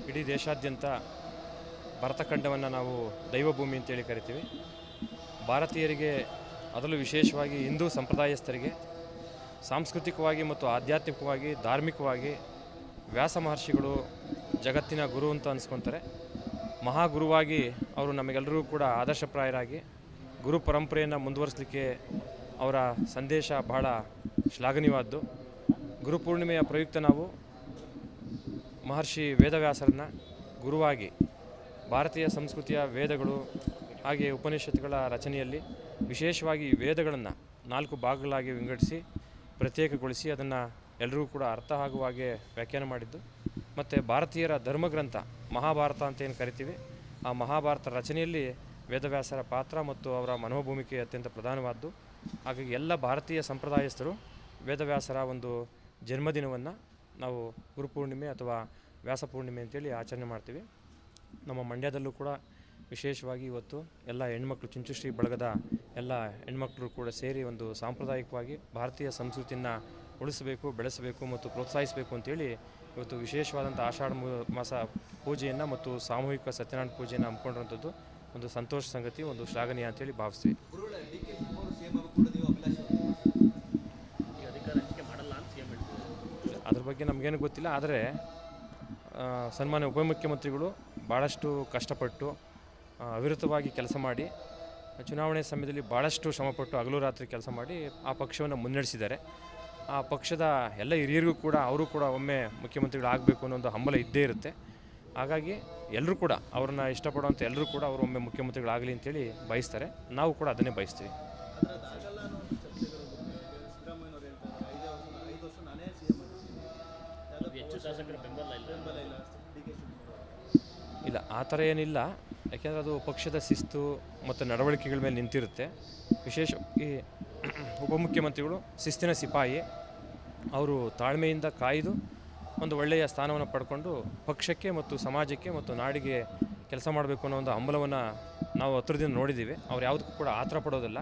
ಇಡೀ ದೇಶಾದ್ಯಂತ ಭರತಖಂಡವನ್ನು ನಾವು ದೈವಭೂಮಿ ಅಂತೇಳಿ ಕರಿತೀವಿ. ಭಾರತೀಯರಿಗೆ, ಅದರಲ್ಲೂ ವಿಶೇಷವಾಗಿ ಹಿಂದೂ ಸಂಪ್ರದಾಯಸ್ಥರಿಗೆ ಸಾಂಸ್ಕೃತಿಕವಾಗಿ ಮತ್ತು ಆಧ್ಯಾತ್ಮಿಕವಾಗಿ, ಧಾರ್ಮಿಕವಾಗಿ ವ್ಯಾಸ ಮಹರ್ಷಿಗಳು ಜಗತ್ತಿನ ಗುರು ಅಂತ ಅನಿಸ್ಕೊತಾರೆ. ಮಹಾಗುರುವಾಗಿ ಅವರು ನಮಗೆಲ್ಲರೂ ಕೂಡ ಆದರ್ಶಪ್ರಾಯರಾಗಿ ಗುರು ಪರಂಪರೆಯನ್ನು ಮುಂದುವರಿಸಲಿಕ್ಕೆ ಅವರ ಸಂದೇಶ ಬಹಳ ಶ್ಲಾಘನೀಯವಾದ್ದು. ಗುರುಪೂರ್ಣಿಮೆಯ ಪ್ರಯುಕ್ತ ನಾವು ಮಹರ್ಷಿ ವೇದವ್ಯಾಸರನ್ನು ಗುರುವಾಗಿ ಭಾರತೀಯ ಸಂಸ್ಕೃತಿಯ ವೇದಗಳು ಹಾಗೆ ಉಪನಿಷತ್ತುಗಳ ರಚನೆಯಲ್ಲಿ ವಿಶೇಷವಾಗಿ ವೇದಗಳನ್ನು 4 ಭಾಗಗಳಾಗಿ ವಿಂಗಡಿಸಿ ಪ್ರತ್ಯೇಕಗೊಳಿಸಿ ಅದನ್ನು ಎಲ್ಲರೂ ಕೂಡ ಅರ್ಥ ಆಗುವ ಹಾಗೆ ವ್ಯಾಖ್ಯಾನ ಮಾಡಿದ್ದು. ಮತ್ತು ಭಾರತೀಯರ ಧರ್ಮಗ್ರಂಥ ಮಹಾಭಾರತ ಅಂತ ಏನು ಕರಿತೀವಿ, ಆ ಮಹಾಭಾರತ ರಚನೆಯಲ್ಲಿ ವೇದವ್ಯಾಸರ ಪಾತ್ರ ಮತ್ತು ಅವರ ಮನೋಭೂಮಿಕೆ ಅತ್ಯಂತ ಪ್ರಧಾನವಾದ್ದು. ಹಾಗಾಗಿ ಎಲ್ಲ ಭಾರತೀಯ ಸಂಪ್ರದಾಯಸ್ಥರು ವೇದವ್ಯಾಸರ ಒಂದು ಜನ್ಮದಿನವನ್ನು ನಾವು ಗುರುಪೂರ್ಣಿಮೆ ಅಥವಾ ವ್ಯಾಸಪೂರ್ಣಿಮೆ ಅಂತೇಳಿ ಆಚರಣೆ ಮಾಡ್ತೀವಿ. ನಮ್ಮ ಮಂಡ್ಯದಲ್ಲೂ ಕೂಡ ವಿಶೇಷವಾಗಿ ಇವತ್ತು ಎಲ್ಲ ಹೆಣ್ಮಕ್ಳು, ಚುಂಚುಶ್ರೀ ಬಳಗದ ಎಲ್ಲ ಹೆಣ್ಮಕ್ಳು ಕೂಡ ಸೇರಿ ಒಂದು ಸಾಂಪ್ರದಾಯಿಕವಾಗಿ ಭಾರತೀಯ ಸಂಸ್ಕೃತಿಯನ್ನು ಉಳಿಸಬೇಕು, ಬೆಳೆಸಬೇಕು ಮತ್ತು ಪ್ರೋತ್ಸಾಹಿಸಬೇಕು ಅಂತೇಳಿ ಇವತ್ತು ವಿಶೇಷವಾದಂಥ ಆಷಾಢ ಮಾಸ ಪೂಜೆಯನ್ನು ಮತ್ತು ಸಾಮೂಹಿಕ ಸತ್ಯನಾರಾಯಣ ಪೂಜೆಯನ್ನು ಹಮ್ಮಿಕೊಂಡಿರುವಂಥದ್ದು ಒಂದು ಸಂತೋಷ ಸಂಗತಿ, ಒಂದು ಶ್ಲಾಘನೀಯ ಅಂತೇಳಿ ಭಾವಿಸ್ತೀವಿ. ಅದ್ರ ಬಗ್ಗೆ ನಮಗೇನು ಗೊತ್ತಿಲ್ಲ. ಆದರೆ ಸನ್ಮಾನ್ಯ ಉಪಮುಖ್ಯಮಂತ್ರಿಗಳು ಭಾಳಷ್ಟು ಕಷ್ಟಪಟ್ಟು ಅವಿರತವಾಗಿ ಕೆಲಸ ಮಾಡಿ ಚುನಾವಣೆ ಸಮಯದಲ್ಲಿ ಭಾಳಷ್ಟು ಶ್ರಮಪಟ್ಟು ಹಗಲು ರಾತ್ರಿ ಕೆಲಸ ಮಾಡಿ ಆ ಪಕ್ಷವನ್ನು ಮುನ್ನಡೆಸಿದ್ದಾರೆ. ಆ ಪಕ್ಷದ ಎಲ್ಲ ಹಿರಿಯರಿಗೂ ಕೂಡ ಅವರು ಕೂಡ ಒಮ್ಮೆ ಮುಖ್ಯಮಂತ್ರಿಗಳಾಗಬೇಕು ಅನ್ನೋ ಒಂದು ಹಂಬಲ ಇದ್ದೇ ಇರುತ್ತೆ. ಹಾಗಾಗಿ ಎಲ್ಲರೂ ಕೂಡ ಅವ್ರನ್ನ ಇಷ್ಟಪಡುವಂಥ ಎಲ್ಲರೂ ಕೂಡ ಅವರು ಒಮ್ಮೆ ಮುಖ್ಯಮಂತ್ರಿಗಳಾಗಲಿ ಅಂತೇಳಿ ಬಯಸ್ತಾರೆ. ನಾವು ಕೂಡ ಅದನ್ನೇ ಬಯಸ್ತೀವಿ. ಇಲ್ಲ, ಆ ಥರ ಏನಿಲ್ಲ. ಯಾಕೆಂದರೆ ಅದು ಪಕ್ಷದ ಶಿಸ್ತು ಮತ್ತು ನಡವಳಿಕೆಗಳ ಮೇಲೆ ನಿಂತಿರುತ್ತೆ. ವಿಶೇಷವಾಗಿ ಉಪಮುಖ್ಯಮಂತ್ರಿಗಳು ಶಿಸ್ತಿನ ಸಿಪಾಯಿ. ಅವರು ತಾಳ್ಮೆಯಿಂದ ಕಾಯ್ದು ಒಂದು ಒಳ್ಳೆಯ ಸ್ಥಾನವನ್ನು ಪಡ್ಕೊಂಡು ಪಕ್ಷಕ್ಕೆ ಮತ್ತು ಸಮಾಜಕ್ಕೆ ಮತ್ತು ನಾಡಿಗೆ ಕೆಲಸ ಮಾಡಬೇಕು ಅನ್ನೋ ಒಂದು ಹಂಬಲವನ್ನು ನಾವು ಹತ್ರದಿಂದ ನೋಡಿದ್ದೀವಿ. ಅವ್ರು ಯಾವುದಕ್ಕೂ ಕೂಡ ಆತರ ಪಡೋದಿಲ್ಲ.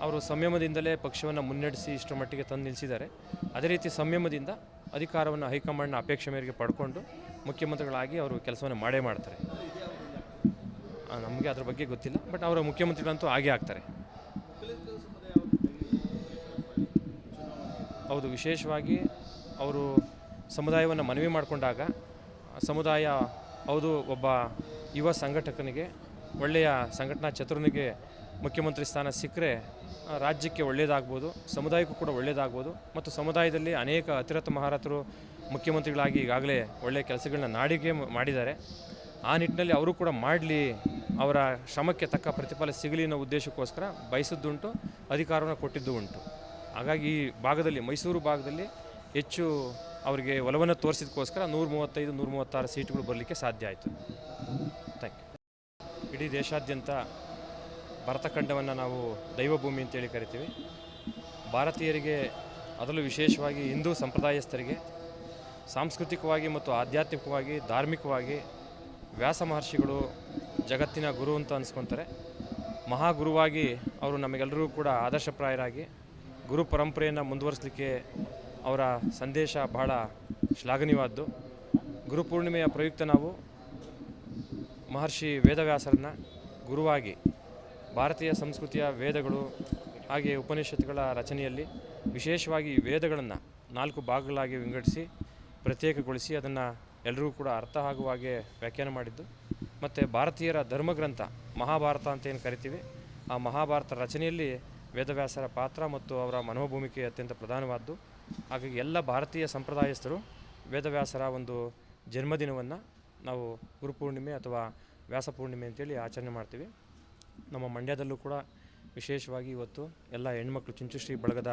ಅವರು ಸಂಯಮದಿಂದಲೇ ಪಕ್ಷವನ್ನು ಮುನ್ನಡೆಸಿ ಇಷ್ಟರ ಮಟ್ಟಿಗೆ ತಂದು ನಿಲ್ಲಿಸಿದ್ದಾರೆ. ಅದೇ ರೀತಿ ಸಂಯಮದಿಂದ ಅಧಿಕಾರವನ್ನು ಹೈಕಮಾಂಡ್ನ ಅಪೇಕ್ಷೆ ಮೇರೆಗೆ ಪಡ್ಕೊಂಡು ಮುಖ್ಯಮಂತ್ರಿಗಳಾಗಿ ಅವರು ಕೆಲಸವನ್ನು ಮಾಡೇ ಮಾಡ್ತಾರೆ. ನಮಗೆ ಅದ್ರ ಬಗ್ಗೆ ಗೊತ್ತಿಲ್ಲ, ಬಟ್ ಅವರ ಮುಖ್ಯಮಂತ್ರಿಗಳಂತೂ ಆಗೇ ಆಗ್ತಾರೆ. ಹೌದು, ವಿಶೇಷವಾಗಿ ಅವರು ಸಮುದಾಯವನ್ನು ಮನವಿ ಮಾಡಿಕೊಂಡಾಗ ಸಮುದಾಯ ಹೌದು, ಒಬ್ಬ ಯುವ ಸಂಘಟಕನಿಗೆ, ಒಳ್ಳೆಯ ಸಂಘಟನಾ ಚತುರನಿಗೆ ಮುಖ್ಯಮಂತ್ರಿ ಸ್ಥಾನ ಸಿಕ್ಕರೆ ರಾಜ್ಯಕ್ಕೆ ಒಳ್ಳೆಯದಾಗ್ಬೋದು, ಸಮುದಾಯಕ್ಕೂ ಕೂಡ ಒಳ್ಳೆಯದಾಗ್ಬೋದು. ಮತ್ತು ಸಮುದಾಯದಲ್ಲಿ ಅನೇಕ ಅತಿರಥ ಮಹಾರಥರು ಮುಖ್ಯಮಂತ್ರಿಗಳಾಗಿ ಈಗಾಗಲೇ ಒಳ್ಳೆಯ ಕೆಲಸಗಳನ್ನ ನಾಡಿಗೆ ಮಾಡಿದ್ದಾರೆ. ಆ ನಿಟ್ಟಿನಲ್ಲಿ ಅವರು ಕೂಡ ಮಾಡಲಿ, ಅವರ ಶ್ರಮಕ್ಕೆ ತಕ್ಕ ಪ್ರತಿಫಲ ಸಿಗಲಿ ಅನ್ನೋ ಉದ್ದೇಶಕ್ಕೋಸ್ಕರ ಬಯಸಿದ್ದುಂಟು, ಅಧಿಕಾರವನ್ನು ಕೊಟ್ಟಿದ್ದು ಉಂಟು. ಹಾಗಾಗಿ ಈ ಭಾಗದಲ್ಲಿ, ಮೈಸೂರು ಭಾಗದಲ್ಲಿ ಹೆಚ್ಚು ಅವರಿಗೆ ಒಲವನ್ನು ತೋರಿಸಿದಕ್ಕೋಸ್ಕರ 135-136 ಸೀಟುಗಳು ಬರಲಿಕ್ಕೆ ಸಾಧ್ಯ ಆಯಿತು. Thank you. ಇಡೀ ದೇಶಾದ್ಯಂತ ಭರತಖಂಡವನ್ನು ನಾವು ದೈವಭೂಮಿ ಅಂತೇಳಿ ಕರಿತೀವಿ. ಭಾರತೀಯರಿಗೆ, ಅದರಲ್ಲೂ ವಿಶೇಷವಾಗಿ ಹಿಂದೂ ಸಂಪ್ರದಾಯಸ್ಥರಿಗೆ ಸಾಂಸ್ಕೃತಿಕವಾಗಿ ಮತ್ತು ಆಧ್ಯಾತ್ಮಿಕವಾಗಿ, ಧಾರ್ಮಿಕವಾಗಿ ವ್ಯಾಸ ಮಹರ್ಷಿಗಳು ಜಗತ್ತಿನ ಗುರು ಅಂತ ಅನಿಸ್ಕೊತಾರೆ. ಮಹಾಗುರುವಾಗಿ ಅವರು ನಮಗೆಲ್ಲರೂ ಕೂಡ ಆದರ್ಶಪ್ರಾಯರಾಗಿ ಗುರು ಪರಂಪರೆಯನ್ನು ಮುಂದುವರಿಸಲಿಕ್ಕೆ ಅವರ ಸಂದೇಶ ಬಹಳ ಶ್ಲಾಘನೀಯವಾದ್ದು. ಗುರುಪೂರ್ಣಿಮೆಯ ಪ್ರಯುಕ್ತ ನಾವು ಮಹರ್ಷಿ ವೇದವ್ಯಾಸರನ್ನು ಗುರುವಾಗಿ ಭಾರತೀಯ ಸಂಸ್ಕೃತಿಯ ವೇದಗಳು ಹಾಗೆ ಉಪನಿಷತ್ತುಗಳ ರಚನೆಯಲ್ಲಿ ವಿಶೇಷವಾಗಿ ವೇದಗಳನ್ನು 4 ಭಾಗಗಳಾಗಿ ವಿಂಗಡಿಸಿ ಪ್ರತ್ಯೇಕಗೊಳಿಸಿ ಅದನ್ನು ಎಲ್ಲರೂ ಕೂಡ ಅರ್ಥ ಆಗುವ ಹಾಗೆ ವ್ಯಾಖ್ಯಾನ ಮಾಡಿದ್ದು. ಮತ್ತು ಭಾರತೀಯರ ಧರ್ಮಗ್ರಂಥ ಮಹಾಭಾರತ ಅಂತ ಏನು ಕರಿತೀವಿ, ಆ ಮಹಾಭಾರತ ರಚನೆಯಲ್ಲಿ ವೇದವ್ಯಾಸರ ಪಾತ್ರ ಮತ್ತು ಅವರ ಮನೋಭೂಮಿಕೆ ಅತ್ಯಂತ ಪ್ರಧಾನವಾದ್ದು. ಹಾಗಾಗಿ ಎಲ್ಲ ಭಾರತೀಯ ಸಂಪ್ರದಾಯಸ್ಥರು ವೇದವ್ಯಾಸರ ಒಂದು ಜನ್ಮದಿನವನ್ನು ನಾವು ಗುರುಪೂರ್ಣಿಮೆ ಅಥವಾ ವ್ಯಾಸಪೂರ್ಣಿಮೆ ಅಂತೇಳಿ ಆಚರಣೆ ಮಾಡ್ತೀವಿ. ನಮ್ಮ ಮಂಡ್ಯದಲ್ಲೂ ಕೂಡ ವಿಶೇಷವಾಗಿ ಇವತ್ತು ಎಲ್ಲ ಹೆಣ್ಮಕ್ಳು, ಚುಂಚುಶ್ರೀ ಬಳಗದ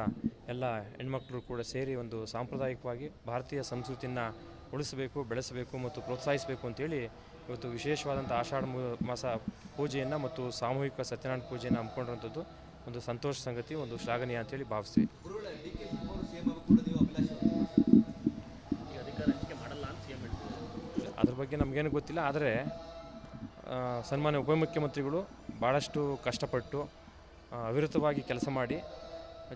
ಎಲ್ಲ ಹೆಣ್ಮಕ್ಳು ಕೂಡ ಸೇರಿ ಒಂದು ಸಾಂಪ್ರದಾಯಿಕವಾಗಿ ಭಾರತೀಯ ಸಂಸ್ಕೃತಿಯನ್ನು ಉಳಿಸಬೇಕು, ಬೆಳೆಸಬೇಕು ಮತ್ತು ಪ್ರೋತ್ಸಾಹಿಸಬೇಕು ಅಂತೇಳಿ ಇವತ್ತು ವಿಶೇಷವಾದಂಥ ಆಷಾಢ ಮಾಸ ಪೂಜೆಯನ್ನು ಮತ್ತು ಸಾಮೂಹಿಕ ಸತ್ಯನಾರಾಯಣ ಪೂಜೆಯನ್ನು ಹಮ್ಮಿಕೊಂಡಿರುವಂಥದ್ದು ಒಂದು ಸಂತೋಷ ಸಂಗತಿ, ಒಂದು ಶ್ಲಾಘನೀಯ ಅಂತೇಳಿ ಭಾವಿಸ್ತೀವಿ. ಅದ್ರ ಬಗ್ಗೆ ನಮಗೇನು ಗೊತ್ತಿಲ್ಲ. ಆದರೆ ಸನ್ಮಾನ್ಯ ಉಪಮುಖ್ಯಮಂತ್ರಿಗಳು ಭಾಳಷ್ಟು ಕಷ್ಟಪಟ್ಟು ಅವಿರತವಾಗಿ ಕೆಲಸ ಮಾಡಿ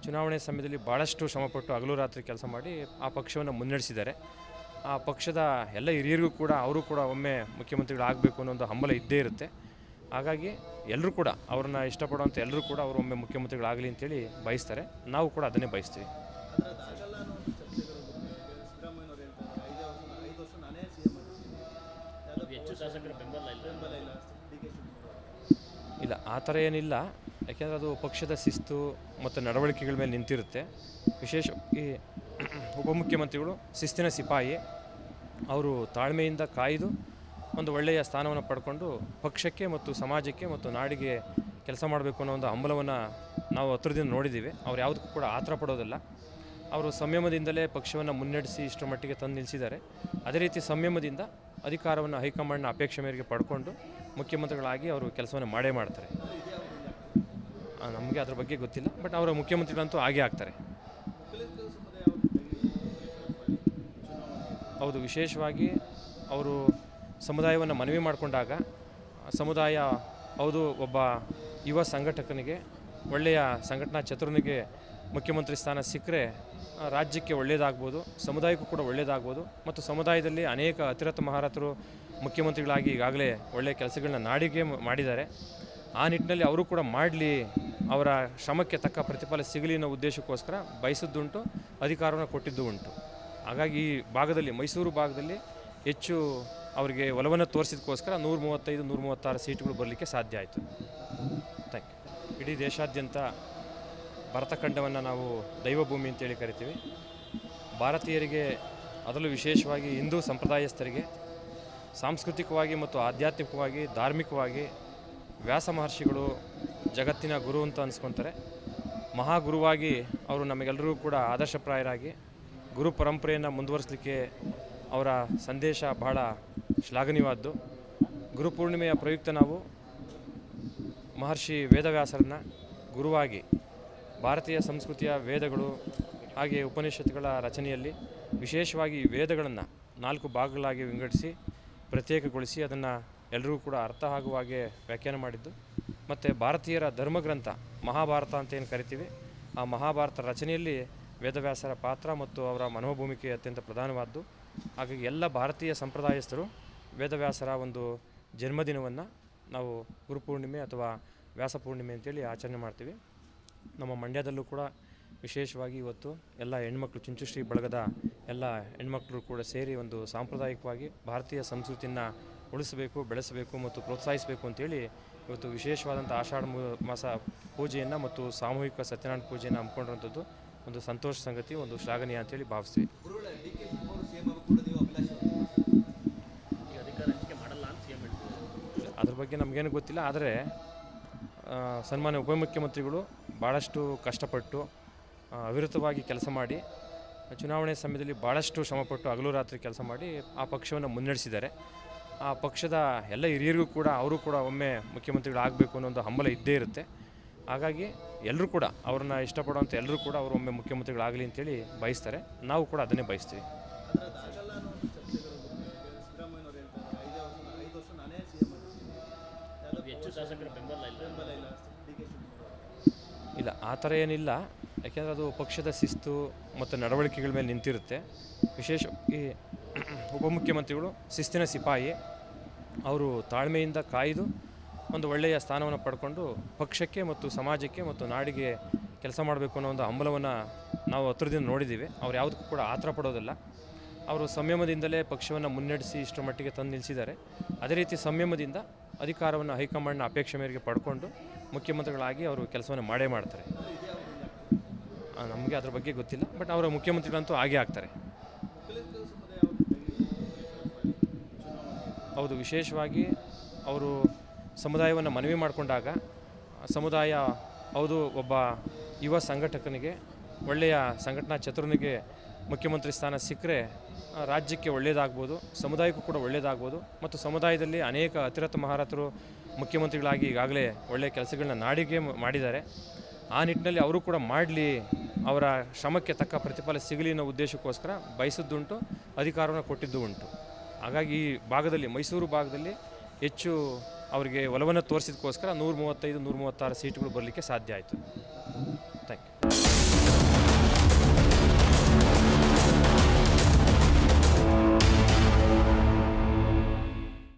ಚುನಾವಣೆ ಸಮಯದಲ್ಲಿ ಭಾಳಷ್ಟು ಶ್ರಮಪಟ್ಟು ಹಗಲು ರಾತ್ರಿ ಕೆಲಸ ಮಾಡಿ ಆ ಪಕ್ಷವನ್ನು ಮುನ್ನಡೆಸಿದ್ದಾರೆ. ಆ ಪಕ್ಷದ ಎಲ್ಲ ಹಿರಿಯರಿಗೂ ಕೂಡ ಅವರು ಕೂಡ ಒಮ್ಮೆ ಮುಖ್ಯಮಂತ್ರಿಗಳಾಗಬೇಕು ಅನ್ನೋ ಒಂದು ಹಂಬಲ ಇದ್ದೇ ಇರುತ್ತೆ. ಹಾಗಾಗಿ ಎಲ್ಲರೂ ಕೂಡ ಅವ್ರನ್ನ ಇಷ್ಟಪಡುವಂಥ ಎಲ್ಲರೂ ಕೂಡ ಅವರು ಒಮ್ಮೆ ಮುಖ್ಯಮಂತ್ರಿಗಳಾಗಲಿ ಅಂತೇಳಿ ಬಯಸ್ತಾರೆ. ನಾವು ಕೂಡ ಅದನ್ನೇ ಬಯಸ್ತೀವಿ. ಇಲ್ಲ, ಆ ಥರ ಏನಿಲ್ಲ. ಯಾಕೆಂದರೆ ಅದು ಪಕ್ಷದ ಶಿಸ್ತು ಮತ್ತು ನಡವಳಿಕೆಗಳ ಮೇಲೆ ನಿಂತಿರುತ್ತೆ. ವಿಶೇಷವಾಗಿ ಉಪಮುಖ್ಯಮಂತ್ರಿಗಳು ಶಿಸ್ತಿನ ಸಿಪಾಯಿ. ಅವರು ತಾಳ್ಮೆಯಿಂದ ಕಾಯ್ದು ಒಂದು ಒಳ್ಳೆಯ ಸ್ಥಾನವನ್ನು ಪಡ್ಕೊಂಡು ಪಕ್ಷಕ್ಕೆ ಮತ್ತು ಸಮಾಜಕ್ಕೆ ಮತ್ತು ನಾಡಿಗೆ ಕೆಲಸ ಮಾಡಬೇಕು ಅನ್ನೋ ಒಂದು ಹಂಬಲವನ್ನು ನಾವು ಹತ್ರದಿಂದ ನೋಡಿದ್ದೀವಿ. ಅವ್ರು ಯಾವುದಕ್ಕೂ ಕೂಡ ಆತರ ಪಡೋದಿಲ್ಲ. ಅವರು ಸಂಯಮದಿಂದಲೇ ಪಕ್ಷವನ್ನು ಮುನ್ನಡೆಸಿ ಇಷ್ಟರ ಮಟ್ಟಿಗೆ ತಂದು ನಿಲ್ಲಿಸಿದ್ದಾರೆ. ಅದೇ ರೀತಿ ಸಂಯಮದಿಂದ ಅಧಿಕಾರವನ್ನು ಹೈಕಮಾಂಡ್ನ ಅಪೇಕ್ಷೆ ಮೇರೆಗೆ ಪಡ್ಕೊಂಡು ಮುಖ್ಯಮಂತ್ರಿಗಳಾಗಿ ಅವರು ಕೆಲಸವನ್ನು ಮಾಡೇ ಮಾಡ್ತಾರೆ. ನಮಗೆ ಅದ್ರ ಬಗ್ಗೆ ಗೊತ್ತಿಲ್ಲ, ಬಟ್ ಅವರ ಮುಖ್ಯಮಂತ್ರಿಗಳಂತೂ ಆಗೇ ಆಗ್ತಾರೆ. ಹೌದು, ವಿಶೇಷವಾಗಿ ಅವರು ಸಮುದಾಯವನ್ನು ಮನವಿ ಮಾಡಿಕೊಂಡಾಗ ಸಮುದಾಯ ಹೌದು ಒಬ್ಬ ಯುವ ಸಂಘಟಕನಿಗೆ, ಒಳ್ಳೆಯ ಸಂಘಟನಾ ಚತುರನಿಗೆ ಮುಖ್ಯಮಂತ್ರಿ ಸ್ಥಾನ ಸಿಕ್ಕರೆ ರಾಜ್ಯಕ್ಕೆ ಒಳ್ಳೆಯದಾಗ್ಬೋದು, ಸಮುದಾಯಕ್ಕೂ ಕೂಡ ಒಳ್ಳೆಯದಾಗ್ಬೋದು. ಮತ್ತು ಸಮುದಾಯದಲ್ಲಿ ಅನೇಕ ಅತಿರಥ ಮಹಾರಥರು ಮುಖ್ಯಮಂತ್ರಿಗಳಾಗಿ ಈಗಾಗಲೇ ಒಳ್ಳೆಯ ಕೆಲಸಗಳನ್ನ ನಾಡಿಗೆ ಮಾಡಿದ್ದಾರೆ. ಆ ನಿಟ್ಟಿನಲ್ಲಿ ಅವರು ಕೂಡ ಮಾಡಲಿ, ಅವರ ಶ್ರಮಕ್ಕೆ ತಕ್ಕ ಪ್ರತಿಫಲ ಸಿಗಲಿ ಅನ್ನೋ ಉದ್ದೇಶಕ್ಕೋಸ್ಕರ ಬಯಸಿದ್ದುಂಟು, ಅಧಿಕಾರವನ್ನು ಕೊಟ್ಟಿದ್ದು ಉಂಟು. ಹಾಗಾಗಿ ಈ ಭಾಗದಲ್ಲಿ, ಮೈಸೂರು ಭಾಗದಲ್ಲಿ ಹೆಚ್ಚು ಅವರಿಗೆ ಒಲವನ್ನು ತೋರಿಸಿದಕ್ಕೋಸ್ಕರ 135-136 ಸೀಟುಗಳು ಬರಲಿಕ್ಕೆ ಸಾಧ್ಯ ಆಯಿತು. Thank you. ಇಡೀ ದೇಶಾದ್ಯಂತ ಭರತಖಂಡವನ್ನು ನಾವು ದೈವಭೂಮಿ ಅಂತೇಳಿ ಕರಿತೀವಿ. ಭಾರತೀಯರಿಗೆ, ಅದರಲ್ಲೂ ವಿಶೇಷವಾಗಿ ಹಿಂದೂ ಸಂಪ್ರದಾಯಸ್ಥರಿಗೆ ಸಾಂಸ್ಕೃತಿಕವಾಗಿ ಮತ್ತು ಆಧ್ಯಾತ್ಮಿಕವಾಗಿ, ಧಾರ್ಮಿಕವಾಗಿ ವ್ಯಾಸ ಮಹರ್ಷಿಗಳು ಜಗತ್ತಿನ ಗುರು ಅಂತ ಅನಿಸ್ಕೊತಾರೆ. ಮಹಾಗುರುವಾಗಿ ಅವರು ನಮಗೆಲ್ಲರಿಗೂ ಕೂಡ ಆದರ್ಶಪ್ರಾಯರಾಗಿ ಗುರು ಪರಂಪರೆಯನ್ನು ಮುಂದುವರಿಸಲಿಕ್ಕೆ ಅವರ ಸಂದೇಶ ಬಹಳ ಶ್ಲಾಘನೀಯವಾದ್ದು. ಗುರುಪೂರ್ಣಿಮೆಯ ಪ್ರಯುಕ್ತ ನಾವು ಮಹರ್ಷಿ ವೇದವ್ಯಾಸರನ್ನು ಗುರುವಾಗಿ ಭಾರತೀಯ ಸಂಸ್ಕೃತಿಯ ವೇದಗಳು ಹಾಗೆ ಉಪನಿಷತ್ತುಗಳ ರಚನೆಯಲ್ಲಿ ವಿಶೇಷವಾಗಿ ವೇದಗಳನ್ನು 4 ಭಾಗಗಳಾಗಿ ವಿಂಗಡಿಸಿ ಪ್ರತ್ಯೇಕಗೊಳಿಸಿ ಅದನ್ನು ಎಲ್ಲರಿಗೂ ಕೂಡ ಅರ್ಥ ಆಗುವ ಹಾಗೆ ವ್ಯಾಖ್ಯಾನ ಮಾಡಿದ್ದು. ಮತ್ತು ಭಾರತೀಯರ ಧರ್ಮಗ್ರಂಥ ಮಹಾಭಾರತ ಅಂತ ಏನು ಕರಿತೀವಿ, ಆ ಮಹಾಭಾರತ ರಚನೆಯಲ್ಲಿ ವೇದವ್ಯಾಸರ ಪಾತ್ರ ಮತ್ತು ಅವರ ಮನೋಭೂಮಿಕೆ ಅತ್ಯಂತ ಪ್ರಧಾನವಾದ್ದು. ಹಾಗಾಗಿ ಎಲ್ಲ ಭಾರತೀಯ ಸಂಪ್ರದಾಯಸ್ಥರು ವೇದವ್ಯಾಸರ ಒಂದು ಜನ್ಮದಿನವನ್ನು ನಾವು ಗುರುಪೂರ್ಣಿಮೆ ಅಥವಾ ವ್ಯಾಸಪೂರ್ಣಿಮೆ ಅಂತೇಳಿ ಆಚರಣೆ ಮಾಡ್ತೀವಿ. ನಮ್ಮ ಮಂಡ್ಯದಲ್ಲೂ ಕೂಡ ವಿಶೇಷವಾಗಿ ಇವತ್ತು ಎಲ್ಲ ಹೆಣ್ಮಕ್ಳು, ಚುಂಚುಶ್ರೀ ಬಳಗದ ಎಲ್ಲ ಹೆಣ್ಮಕ್ಳು ಕೂಡ ಸೇರಿ ಒಂದು ಸಾಂಪ್ರದಾಯಿಕವಾಗಿ ಭಾರತೀಯ ಸಂಸ್ಕೃತಿಯನ್ನು ಉಳಿಸಬೇಕು, ಬೆಳೆಸಬೇಕು ಮತ್ತು ಪ್ರೋತ್ಸಾಹಿಸಬೇಕು ಅಂತೇಳಿ ಇವತ್ತು ವಿಶೇಷವಾದಂಥ ಆಷಾಢ ಮಾಸ ಪೂಜೆಯನ್ನು ಮತ್ತು ಸಾಮೂಹಿಕ ಸತ್ಯನಾರಾಯಣ ಪೂಜೆಯನ್ನು ಹಮ್ಮಿಕೊಂಡಿರುವಂಥದ್ದು ಒಂದು ಸಂತೋಷ ಸಂಗತಿ, ಒಂದು ಶ್ಲಾಘನೀಯ ಅಂತೇಳಿ ಭಾವಿಸ್ತೀವಿ. ಅದ್ರ ಬಗ್ಗೆ ನಮಗೇನು ಗೊತ್ತಿಲ್ಲ. ಆದರೆ ಸನ್ಮಾನ್ಯ ಉಪಮುಖ್ಯಮಂತ್ರಿಗಳು ಭಾಳಷ್ಟು ಕಷ್ಟಪಟ್ಟು ಅವಿರತವಾಗಿ ಕೆಲಸ ಮಾಡಿ ಚುನಾವಣೆ ಸಮಯದಲ್ಲಿ ಭಾಳಷ್ಟು ಶ್ರಮಪಟ್ಟು ಹಗಲು ರಾತ್ರಿ ಕೆಲಸ ಮಾಡಿ ಆ ಪಕ್ಷವನ್ನು ಮುನ್ನಡೆಸಿದ್ದಾರೆ. ಆ ಪಕ್ಷದ ಎಲ್ಲ ಹಿರಿಯರಿಗೂ ಕೂಡ ಅವರು ಕೂಡ ಒಮ್ಮೆ ಮುಖ್ಯಮಂತ್ರಿಗಳಾಗಬೇಕು ಅನ್ನೋ ಒಂದು ಹಂಬಲ ಇದ್ದೇ ಇರುತ್ತೆ. ಹಾಗಾಗಿ ಎಲ್ಲರೂ ಕೂಡ ಅವ್ರನ್ನ ಇಷ್ಟಪಡುವಂಥ ಎಲ್ಲರೂ ಕೂಡ ಅವರು ಒಮ್ಮೆ ಮುಖ್ಯಮಂತ್ರಿಗಳಾಗಲಿ ಅಂತೇಳಿ ಬಯಸ್ತಾರೆ. ನಾವು ಕೂಡ ಅದನ್ನೇ ಬಯಸ್ತೀವಿ. ಇಲ್ಲ, ಆ ಥರ ಏನಿಲ್ಲ. ಯಾಕೆಂದರೆ ಅದು ಪಕ್ಷದ ಶಿಸ್ತು ಮತ್ತು ನಡವಳಿಕೆಗಳ ಮೇಲೆ ನಿಂತಿರುತ್ತೆ. ವಿಶೇಷವಾಗಿ ಉಪಮುಖ್ಯಮಂತ್ರಿಗಳು ಶಿಸ್ತಿನ ಸಿಪಾಯಿ. ಅವರು ತಾಳ್ಮೆಯಿಂದ ಕಾಯ್ದು ಒಂದು ಒಳ್ಳೆಯ ಸ್ಥಾನವನ್ನು ಪಡ್ಕೊಂಡು ಪಕ್ಷಕ್ಕೆ ಮತ್ತು ಸಮಾಜಕ್ಕೆ ಮತ್ತು ನಾಡಿಗೆ ಕೆಲಸ ಮಾಡಬೇಕು ಅನ್ನೋ ಒಂದು ಹಂಬಲವನ್ನು ನಾವು ಹತ್ರದಿಂದ ನೋಡಿದ್ದೀವಿ. ಅವ್ರು ಯಾವುದಕ್ಕೂ ಕೂಡ ಆತರ ಪಡೋದಿಲ್ಲ. ಅವರು ಸಂಯಮದಿಂದಲೇ ಪಕ್ಷವನ್ನು ಮುನ್ನಡೆಸಿ ಇಷ್ಟರ ಮಟ್ಟಿಗೆ ತಂದು ನಿಲ್ಲಿಸಿದ್ದಾರೆ. ಅದೇ ರೀತಿ ಸಂಯಮದಿಂದ ಅಧಿಕಾರವನ್ನು ಹೈಕಮಾಂಡ್ನ ಅಪೇಕ್ಷೆ ಮೇರೆಗೆ ಪಡ್ಕೊಂಡು ಮುಖ್ಯಮಂತ್ರಿಗಳಾಗಿ ಅವರು ಕೆಲಸವನ್ನು ಮಾಡೇ ಮಾಡ್ತಾರೆ. ನಮಗೆ ಅದ್ರ ಬಗ್ಗೆ ಗೊತ್ತಿಲ್ಲ, ಬಟ್ ಅವರ ಮುಖ್ಯಮಂತ್ರಿಗಳಂತೂ ಆಗೇ ಆಗ್ತಾರೆ. ಹೌದು, ವಿಶೇಷವಾಗಿ ಅವರು ಸಮುದಾಯವನ್ನು ಮನವಿ ಮಾಡಿಕೊಂಡಾಗ ಸಮುದಾಯ ಹೌದು ಒಬ್ಬ ಯುವ ಸಂಘಟಕನಿಗೆ, ಒಳ್ಳೆಯ ಸಂಘಟನಾ ಚತುರನಿಗೆ ಮುಖ್ಯಮಂತ್ರಿ ಸ್ಥಾನ ಸಿಕ್ಕರೆ ರಾಜ್ಯಕ್ಕೆ ಒಳ್ಳೆಯದಾಗ್ಬೋದು, ಸಮುದಾಯಕ್ಕೂ ಕೂಡ ಒಳ್ಳೆಯದಾಗ್ಬೋದು. ಮತ್ತು ಸಮುದಾಯದಲ್ಲಿ ಅನೇಕ ಅತಿರಥ ಮಹಾರಥರು ಮುಖ್ಯಮಂತ್ರಿಗಳಾಗಿ ಈಗಾಗಲೇ ಒಳ್ಳೆಯ ಕೆಲಸಗಳನ್ನ ನಾಡಿಗೆ ಮಾಡಿದ್ದಾರೆ. ಆ ನಿಟ್ಟಿನಲ್ಲಿ ಅವರು ಕೂಡ ಮಾಡಲಿ, ಅವರ ಶ್ರಮಕ್ಕೆ ತಕ್ಕ ಪ್ರತಿಫಲ ಸಿಗಲಿ ಅನ್ನೋ ಉದ್ದೇಶಕ್ಕೋಸ್ಕರ ಬಯಸಿದ್ದುಂಟು, ಅಧಿಕಾರವನ್ನು ಕೊಟ್ಟಿದ್ದು ಉಂಟು. ಹಾಗಾಗಿ ಈ ಭಾಗದಲ್ಲಿ, ಮೈಸೂರು ಭಾಗದಲ್ಲಿ ಹೆಚ್ಚು ಅವರಿಗೆ ಒಲವನ್ನು ತೋರಿಸಿದಕ್ಕೋಸ್ಕರ 135-136 ಸೀಟುಗಳು ಬರಲಿಕ್ಕೆ ಸಾಧ್ಯ ಆಯಿತು.